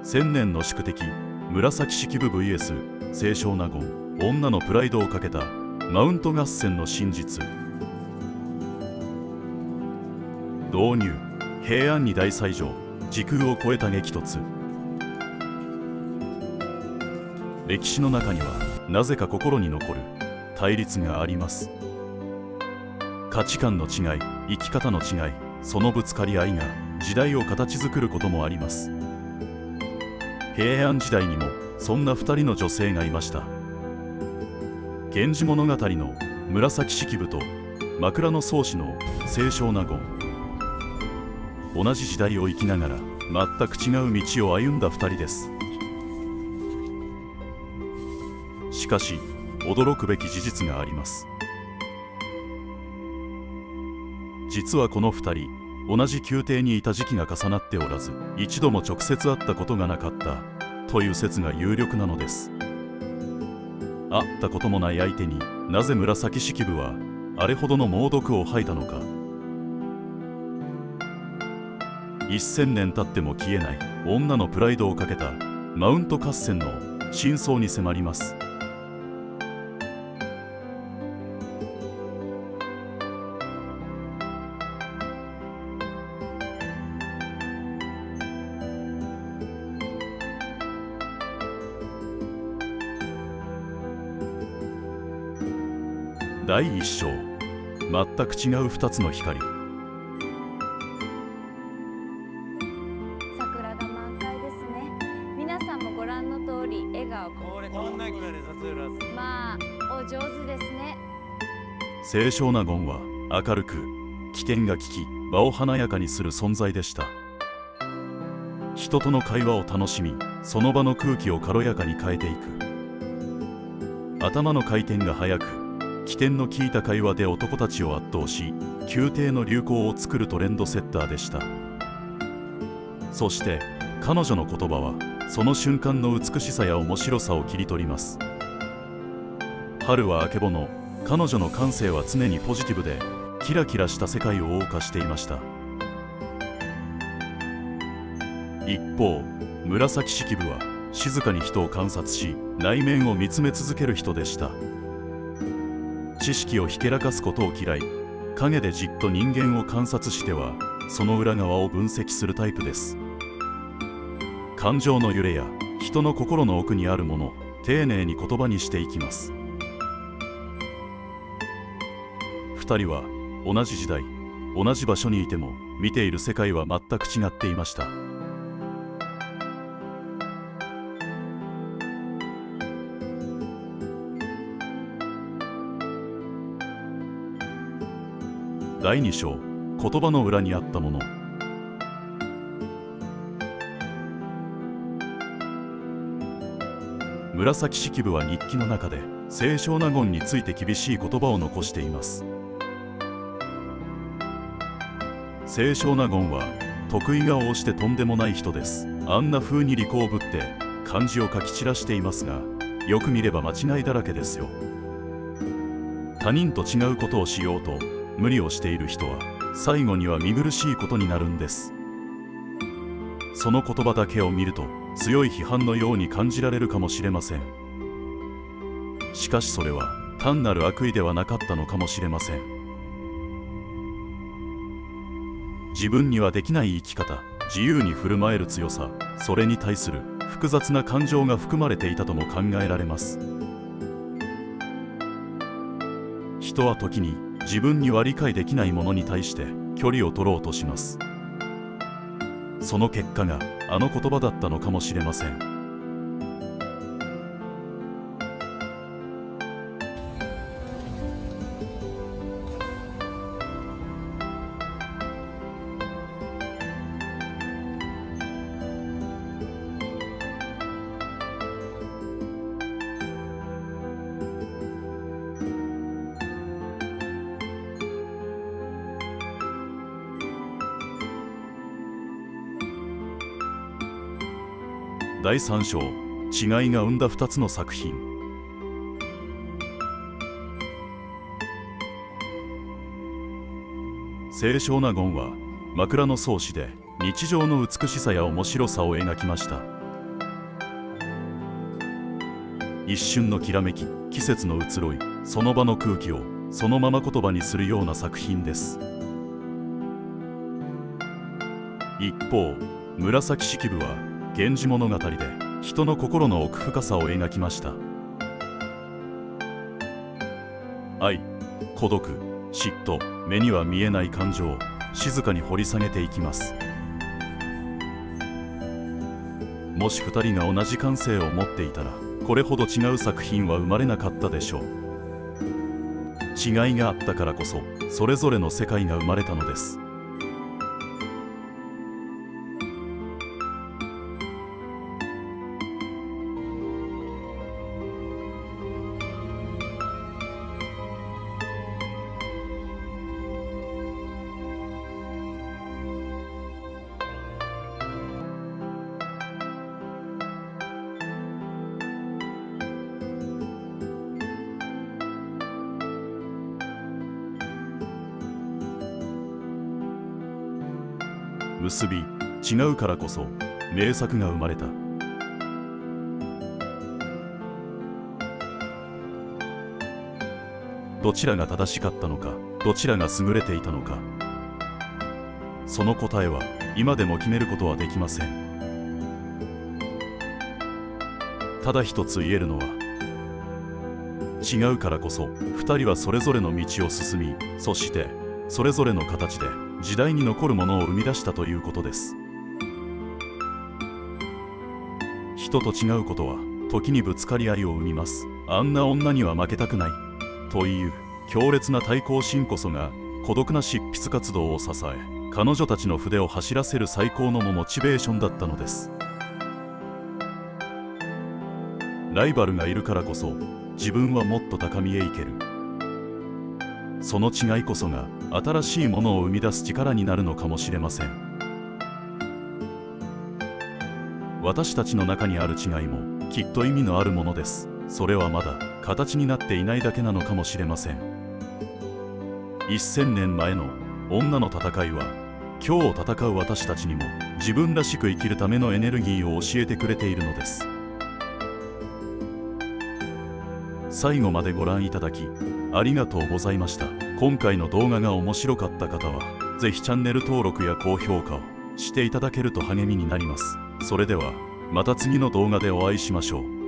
千年の宿敵紫式部 vs 清少納言、女のプライドをかけたマウント合戦の真実。導入。平安二大祭場、時空を超えた激突。歴史の中にはなぜか心に残る対立があります。価値観の違い、生き方の違い、そのぶつかり合いが時代を形作ることもあります。平安時代にもそんな2人の女性がいました。源氏物語の紫式部と枕草子の清少納言。同じ時代を生きながら全く違う道を歩んだ2人です。しかし驚くべき事実があります。実はこの2人、同じ宮廷にいた時期が重なっておらず、一度も直接会ったことがなかったという説が有力なのです。会ったこともない相手になぜ紫式部はあれほどの猛毒を吐いたのか。1000年経っても消えない女のプライドをかけたマウント合戦の真相に迫ります。第1章、全く違う2つの光。桜が満開ですね。皆さんもご覧の通り笑顔。まあお上手ですね。清少納言は明るく機転が利き、場を華やかにする存在でした。人との会話を楽しみ、その場の空気を軽やかに変えていく。頭の回転が速く、起点の効いた会話で男たちを圧倒し、宮廷の流行を作るトレンドセッターでした。そして彼女の言葉はその瞬間の美しさや面白さを切り取ります。春はあけぼの、彼女の感性は常にポジティブでキラキラした世界を謳歌していました。一方、紫式部は静かに人を観察し、内面を見つめ続ける人でした。知識をひけらかすことを嫌い、陰でじっと人間を観察してはその裏側を分析するタイプです。感情の揺れや人の心の奥にあるもの、丁寧に言葉にしていきます。2人は同じ時代、同じ場所にいても見ている世界は全く違っていました。第2章、言葉の裏にあったもの。紫式部は日記の中で清少納言について厳しい言葉を残しています。清少納言は得意顔をしてとんでもない人です。あんな風に利口ぶって漢字を書き散らしていますが、よく見れば間違いだらけですよ。他人と違うことをしようと無理をしている人は最後には見苦しいことになるんです。その言葉だけを見ると強い批判のように感じられるかもしれません。しかしそれは単なる悪意ではなかったのかもしれません。自分にはできない生き方、自由に振る舞える強さ、それに対する複雑な感情が含まれていたとも考えられます。人は時に自分には理解できないものに対して距離を取ろうとします。その結果があの言葉だったのかもしれません。第3章、違いが生んだ2つの作品。清少納言は枕草子で日常の美しさや面白さを描きました。一瞬のきらめき、季節の移ろい、その場の空気をそのまま言葉にするような作品です。一方、紫式部は源氏物語で人の心の奥深さを描きました。愛、孤独、嫉妬、目には見えない感情を静かに掘り下げていきます。もし2人が同じ感性を持っていたら、これほど違う作品は生まれなかったでしょう。違いがあったからこそ、それぞれの世界が生まれたのです。結び、違うからこそ名作が生まれた。どちらが正しかったのか、どちらが優れていたのか、その答えは今でも決めることはできません。ただ一つ言えるのは、違うからこそ2人はそれぞれの道を進み、そしてそれぞれの形で時代に残るものを生み出したということです。人と違うことは時にぶつかり合いを生みます。あんな女には負けたくないという強烈な対抗心こそが孤独な執筆活動を支え、彼女たちの筆を走らせる最高のモチベーションだったのです。ライバルがいるからこそ自分はもっと高みへ行ける。その違いこそが新しいものを生み出す力になるのかもしれません。私たちの中にある違いもきっと意味のあるものです。それはまだ形になっていないだけなのかもしれません。1000年前の女の戦いは、今日を戦う私たちにも自分らしく生きるためのエネルギーを教えてくれているのです。最後までご覧いただきありがとうございました。今回の動画が面白かった方はぜひチャンネル登録や高評価をしていただけると励みになります。それではまた次の動画でお会いしましょう。